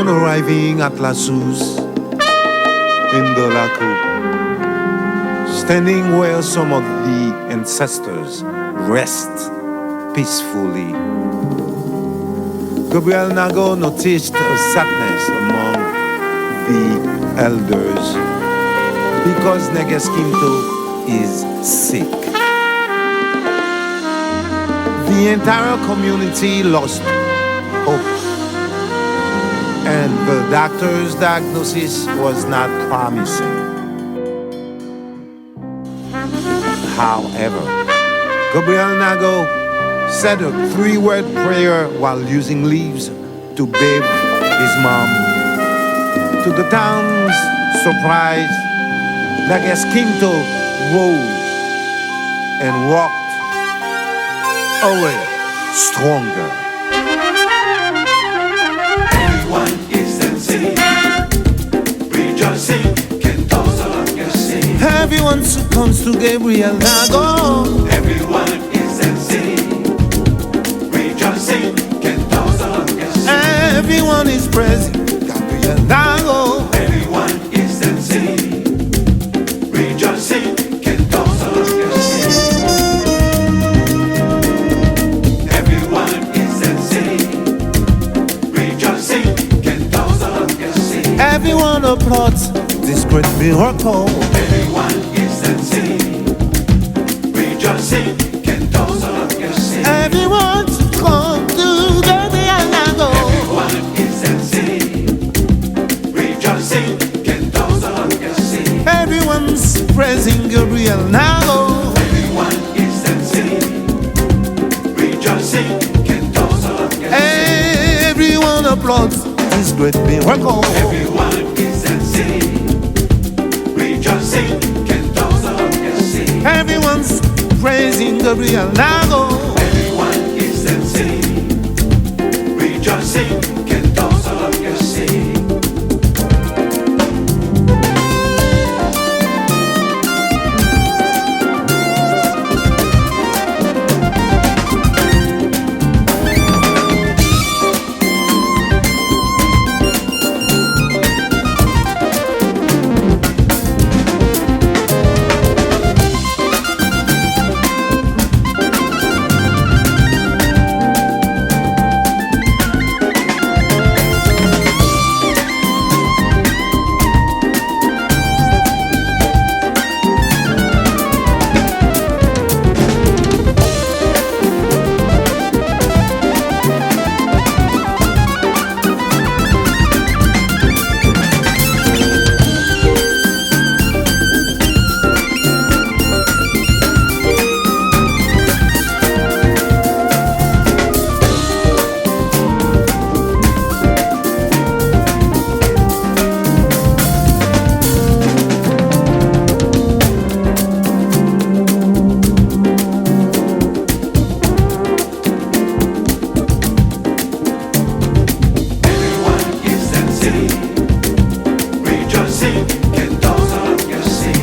Upon arriving at Lasous in the Lasous, standing where some of the ancestors rest peacefully, Gabriel Nago noticed a sadness among the elders because Negeskinto is sick. The entire community lost hope, and the doctor's diagnosis was not promising. However, Gabriel Nago said a 3-word prayer while using leaves to bathe his mom. To the town's surprise, Negeskinto rose and walked away stronger. Everyone is dancing, rejoicing, cantos longer sing. Everyone succumbs to Gabriel Nago. Everyone is dancing, rejoicing, cantos longer sing. Everyone is praising Gabriel Nago. Everyone is dancing, rejoicing, cantos longer sing. Everyone is dancing, rejoicing, cantos longer sing. Everyone applauds this great miracle. Everyone is dancing, rejoicing, cantos longer sing. Everyone succumbs to Gabriel Nago. Everyone is dancing, rejoicing, cantos longer sing. Everyone's praising Gabriel Nago. Everyone is dancing, rejoicing, cantos longer sing. Everyone applauds this great miracle. Everyone is dancing, rejoicing, cantos longer sing. Everyone's praising Gabriel Nago. Everyone is dancing, rejoicing, cantos longer sing.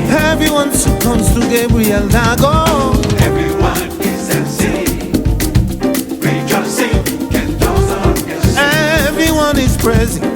Everyone succumbs to Gabriel Nago. Everyone is dancing, rejoicing, cantos longer sing. Everyone is praising